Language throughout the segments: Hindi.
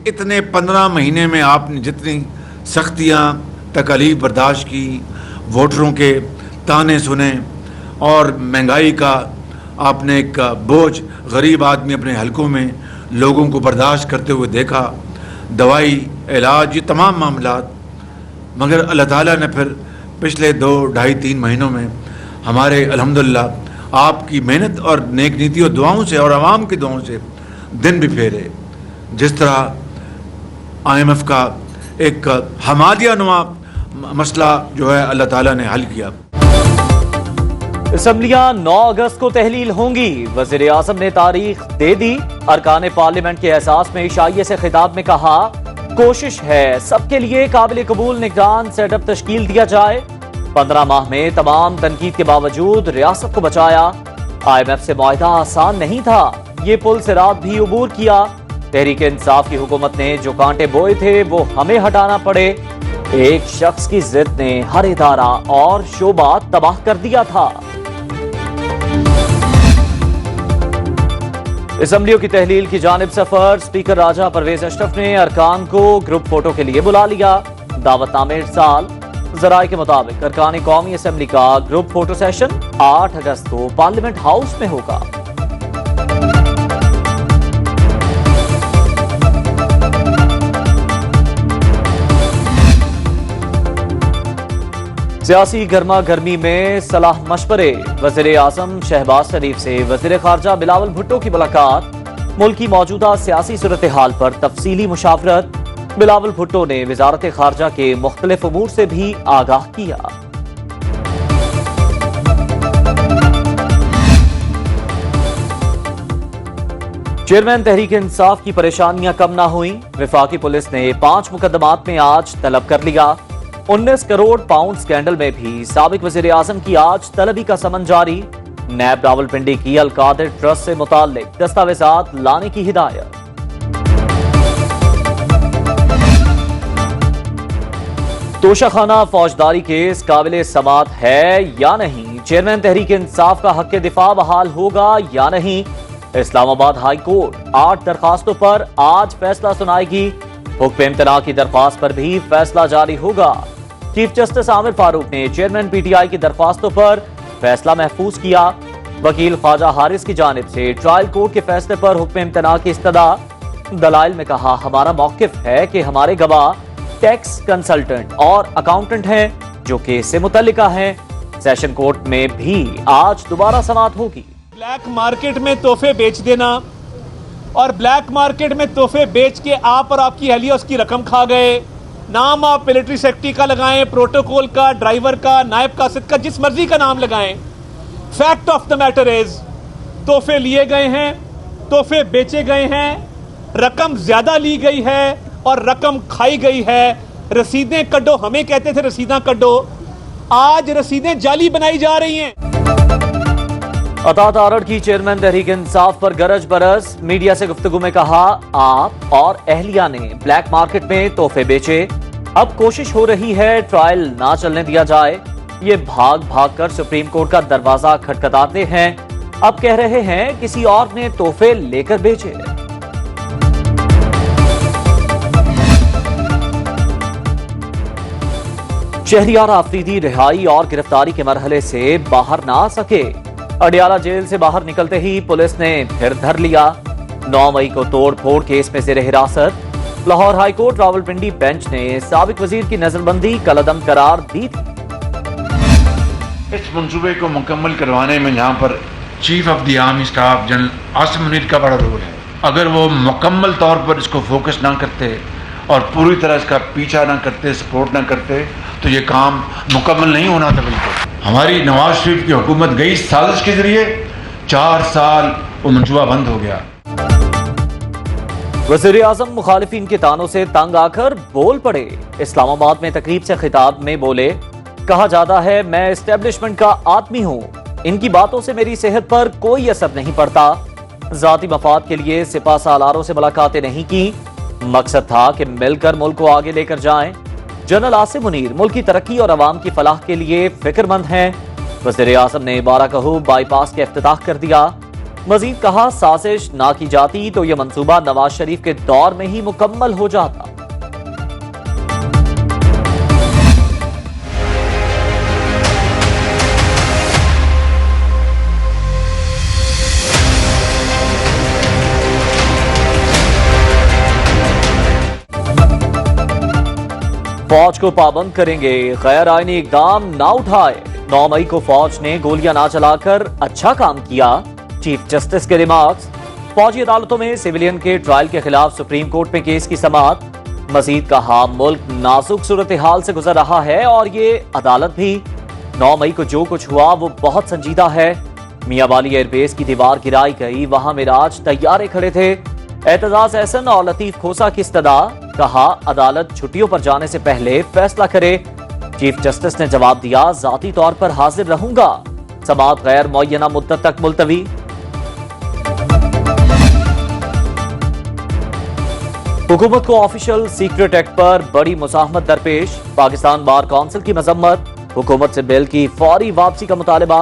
इतने 15 महीने में आपने जितनी सख्तियाँ तकलीफ बर्दाश्त की, वोटरों के ताने सुने और महंगाई का आपने एक बोझ गरीब आदमी अपने हलकों में लोगों को बर्दाश्त करते हुए देखा, दवाई इलाज ये तमाम मामलात, मगर अल्लाह ताला ने फिर पिछले 2-2.5-3 महीनों में हमारे अल्हम्दुलिल्लाह आपकी मेहनत और नेक नीति और दुआओं से और आवाम की दुआओं से दिन भी फेरे। जिस तरह IMF का एक हमादिया नुमा मसला जो है अल्लाह ताला ने हल किया। असम्बलियां 9 अगस्त को तहलील होंगी। वजीर आजम ने तारीख दे दी। अरकान पार्लियामेंट के एहसास में इशाइये से खिताब में कहा, कोशिश है सबके लिए काबिल कबूल निगरान सेटअप तश्कील दिया जाए। 15 माह में तमाम तनकीद के बावजूद रियासत को बचाया। IMF से मुआहदा आसान नहीं था, ये पुल सिरात भी उबूर किया। तहरीक इंसाफ की हुकूमत ने जो कांटे बोए थे वो हमें हटाना पड़े। एक शख्स की जिद ने हर इदारा और शोबा तबाह कर दिया था। असम्बलियों की तहलील की जानिब सफर। स्पीकर राजा परवेज अशरफ ने अरकान को ग्रुप फोटो के लिए बुला लिया। दावतनामे इरसाल। जराये के मुताबिक अरकान कौमी असम्बली का ग्रुप फोटो सेशन 8 अगस्त को पार्लियामेंट हाउस में होगा। सियासी गर्मा गर्मी में सलाह मशवरे। वजीर आजम शहबाज शरीफ से वजीर खारजा बिलावल भुट्टो की मुलाकात। मुल्क की मौजूदा सियासी सूरत हाल पर तफसीली मुशावरत। बिलावल भुट्टो ने वजारत खारजा के मुख्तलिफ उमूर से भी आगाह किया। चेयरमैन तहरीक इंसाफ की परेशानियां कम ना हुई। वफाकी पुलिस ने 5 मुकदमात में आज तलब कर लिया। 19 करोड़ पाउंड स्कैंडल में भी साबिक वजीर आजम की आज तलबी का समन जारी। नैब रावलपिंडी की अलकादिर ट्रस्ट से मुताल्लिक दस्तावेजात लाने की हिदायत। तोशाखाना फौजदारी केस काबिल समात है या नहीं? चेयरमैन तहरीक इंसाफ का हक दिफा बहाल होगा या नहीं? इस्लामाबाद हाई कोर्ट 8 दरखास्तों पर आज फैसला सुनाएगी। हुक्म इम्तना की दरख्वास्त पर भी फैसला जारी होगा। चीफ जस्टिस आमिर फारूक ने चेयरमैन PTI की दरख्वास्तों पर फैसला महफूज किया। वकील ख्वाजा हारिस की जानिब से ट्रायल कोर्ट के फैसले पर हुक्म इम्तना की इस्तदा। दलाइल में कहा, हमारा मौकिफ है कि हमारे गवाह टैक्स कंसल्टेंट और अकाउंटेंट हैं जो केस से मुतल्लिका हैं। सेशन कोर्ट में भी आज दोबारा समाअत होगी। ब्लैक मार्केट में तोहफे बेच देना और ब्लैक मार्केट में तोहफे बेच के आप और आपकी अहलिया उसकी रकम खा गए। नाम आप मिलिट्री सेक्रेटरी का लगाएं, प्रोटोकॉल का, ड्राइवर का, नायब कासिद का, जिस मर्जी का नाम लगाएं। Fact of the matter is तोहफे लिए गए हैं, तोहफे बेचे गए हैं, रकम ज्यादा ली गई है और रकम खाई गई है। रसीदें कड्डो, हमें कहते थे रसीदें कड्डो, आज रसीदें जाली बनाई जा रही हैं। अतात आरड़ की चेयरमैन तहरीक इंसाफ पर गरज बरस। मीडिया से गुफ्तगू में कहा, आप और अहलिया ने ब्लैक मार्केट में तोहफे बेचे। अब कोशिश हो रही है ट्रायल ना चलने दिया जाए। ये भाग भाग कर सुप्रीम कोर्ट का दरवाजा खटखटाते हैं। अब कह रहे हैं किसी और ने तोहफे लेकर बेचे। शहरियार आफरीदी रिहाई और गिरफ्तारी के मरहले से बाहर ना आ सके। अडियाला जेल से बाहर निकलते ही पुलिस ने फिर धर लिया। 9 मई को तोड़ फोड़ केस में जेर हिरासत। Lahore high court Rawalpindi bench ने साबिक वजीर की नजरबंदी कलअदम करार दी थी। इस मंसूबे को मुकम्मल करवाने में यहाँ पर chief of the army staff general Asim Munir का बड़ा रोल है। अगर वो मुकम्मल तौर पर इसको फोकस ना करते और पूरी तरह इसका पीछा ना करते, सपोर्ट ना करते, तो ये काम मुकम्मल नहीं होना था। बिल्कुल हमारी नवाज शरीफ की हुकूमत गई साजिश के जरिए, 4 साल वो मंसूबा बंद हो गया। वज़ीर आज़म मुखालिफिन के तानों से तंग आकर बोल पड़े। इस्लामाबाद में तकरीब से खिताब में बोले, कहा जाता है मैं एस्टेब्लिशमेंट का आदमी हूँ, इनकी बातों से मेरी सेहत पर कोई असर नहीं पड़ता। जाती मफाद के लिए सिपा सालारों से मुलाकातें नहीं की, मकसद था कि मिलकर मुल्क को आगे लेकर जाएं। जनरल आसिम मुनीर मुल्क की तरक्की और अवाम की फलाह के लिए फिक्रमंद हैं। वज़ीर आज़म ने बाराकहू बाईपास के इफ्तिताह कर दिया। मजीद कहा, साजिश ना की जाती तो यह मंसूबा नवाज शरीफ के दौर में ही मुकम्मल हो जाता। फौज को पाबंद करेंगे, गैर आईनी इकदाम ना उठाए। 9 मई को फौज ने गोलियां ना चलाकर अच्छा काम किया, चीफ जस्टिस के रिमार्क्स। फौजी अदालतों में सिविलियन के ट्रायल के खिलाफ सुप्रीम कोर्ट में केस की समाअत। मजीद कहा, मुल्क नाजुक सूरत हाल से गुजर रहा है और ये अदालत भी। 9 मई को जो कुछ हुआ वो बहुत संजीदा है। मियां वाली एयरबेस की दीवार गिराई गई, वहां मिराज तैयारे खड़े थे। एतजाज एहसन और लतीफ खोसा की इस्तदा। कहा, अदालत छुट्टियों पर जाने से पहले फैसला करे। चीफ जस्टिस ने जवाब दिया, जाती तौर पर हाजिर रहूंगा। समाअत गैर मुअय्यना मुद्दत तक मुलतवी। हुकूमत को ऑफिशियल सीक्रेट एक्ट पर बड़ी मुज़ाहमत दरपेश। पाकिस्तान बार काउंसिल की मजम्मत। हुकूमत से बिल की फौरी वापसी का मुतालबा।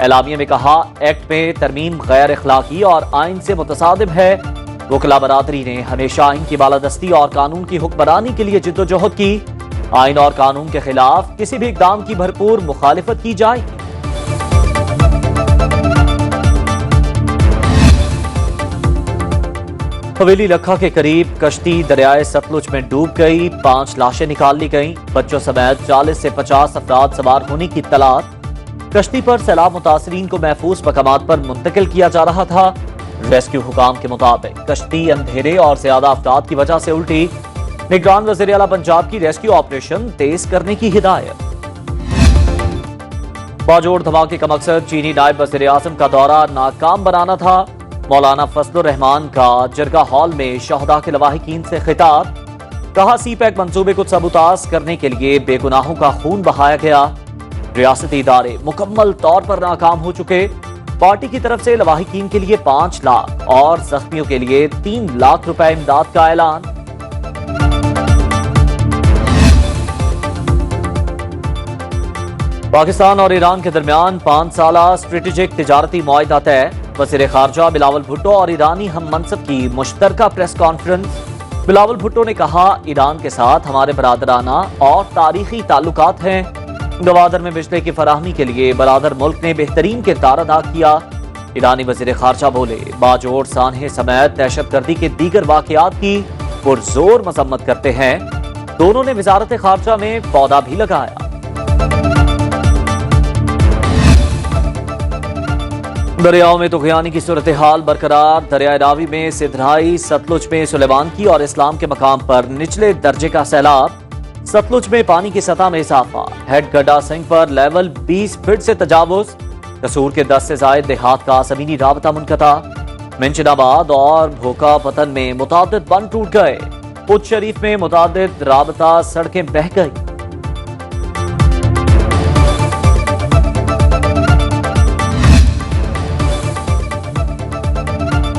एलामिया में कहा, एक्ट में तरमीम गैर अखलाकी और आइन से मुतसादिम है। वकला बरादरी ने हमेशा आइन की बालादस्ती और कानून की हुक्मरानी के लिए जिद्दोजहद की। आइन और कानून के खिलाफ किसी भी इकदाम की भरपूर मुखालिफत की जाएगी। हवेली लखा के करीब कश्ती दरियाए सतलुज में डूब गई, 5 लाशें निकाल ली गईं। बच्चों समेत 40 से 50 अफराद सवार होने की इत्तलात। कश्ती पर सैलाब मुतासरीन को महफूज मकामात पर मुंतकिल किया जा रहा था। रेस्क्यू हुकाम के मुताबिक कश्ती अंधेरे और ज्यादा अफराद की वजह से उल्टी। निगरान वज़ीर आला पंजाब की रेस्क्यू ऑपरेशन तेज करने की हिदायत। बाजोड़ धमाके का मकसद चीनी नायब वज़ीर आज़म का दौरा नाकाम बनाना था। मौलाना फजलुर रहमान का जरगा हॉल में शहदा के लवाहिकीन से खिताब। कहा, सीपैक मंसूबे को सबूताज करने के लिए बेगुनाहों का खून बहाया गया। रियासती इदारे मुकम्मल तौर पर नाकाम हो चुके। पार्टी की तरफ से लवाहिकीन के लिए 5 लाख और जख्मियों के लिए 3 लाख रुपए इमदाद का ऐलान। पाकिस्तान और ईरान के दरमियान 5 साला स्ट्रेटेजिक तिजारती मुआहिदा तय। वज़ीर खारजा बिलावल भुट्टो और ईरानी हम मनसब की मुश्तरका प्रेस कॉन्फ्रेंस। बिलावल भुट्टो ने कहा, ईरान के साथ हमारे बरादराना और तारीखी ताल्लुकात हैं। गवादर में बिजली की फराहमी के लिए बरादर मुल्क ने बेहतरीन किरदार अदा किया। ईरानी वज़ीर खारजा बोले, बाजोड़ सानहे समेत दहशतगर्दी के दीगर वाकयात की पुरजोर मजम्मत करते हैं। दोनों ने वजारत खारजा में पौधा भी लगाया। दरियाओं में तुग़यानी की सूरत हाल बरकरार। दरियाए रावी में सिधराई, सतलुज में सुलेमान की और इस्लाम के मकाम पर निचले दर्जे का सैलाब। सतलुज में पानी की सतह में इजाफा। हेड गड्डा सिंह पर लेवल 20 फीट से तजावुज। कसूर के 10 से ज्यादा देहात का जमीनी राबता मुनक़ता। मिंचनाबाद और भोका पतन में मुतादिद बंद टूट गए। उच्च शरीफ में मुतादिद राबता सड़कें बह गई।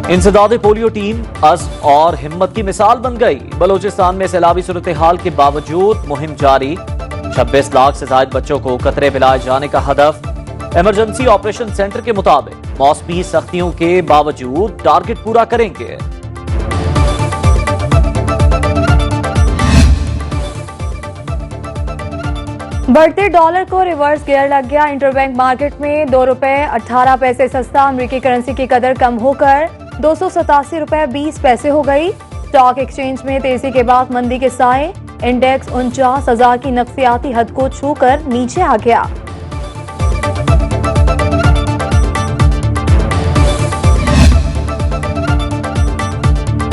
इंसदाद पोलियो टीम अज़्म और हिम्मत की मिसाल बन गई। बलोचिस्तान में सैलाबी सूरत हाल के बावजूद मुहिम जारी। 26 लाख से ज्यादा बच्चों को कतरे पिलाए जाने का हदफ। इमरजेंसी ऑपरेशन सेंटर के मुताबिक मौसमी सख्तियों के बावजूद टारगेट पूरा करेंगे। बढ़ते डॉलर को रिवर्स गियर लग गया। इंटरबैंक मार्केट में 2 रुपए 18 पैसे सस्ता अमेरिकी करेंसी की कदर कम होकर 287 रुपए 20 पैसे हो गई। स्टॉक एक्सचेंज में तेजी के बाद मंदी के साए। इंडेक्स 49,000 की नफसियाती हद को छूकर नीचे आ गया।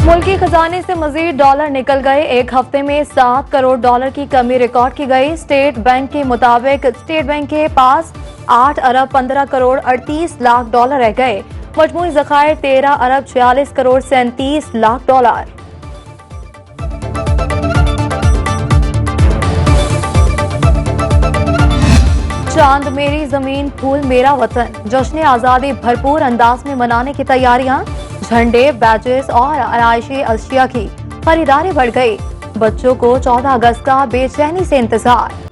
मुल्की खजाने से मजीद डॉलर निकल गए। एक हफ्ते में 7 करोड़ डॉलर की कमी रिकॉर्ड की गई। स्टेट बैंक के मुताबिक स्टेट बैंक के पास 8 अरब 15 करोड़ 38 लाख डॉलर रह गए। मजमूई ज़खायर 13 अरब 46 करोड़ 37 लाख डॉलर। चांद मेरी जमीन, फूल मेरा वतन। जश्न आज़ादी भरपूर अंदाज में मनाने की तैयारियां। झंडे, बैजेस और आराइशी अशिया की खरीदारी बढ़ गई। बच्चों को 14 अगस्त का बेचैनी से इंतजार।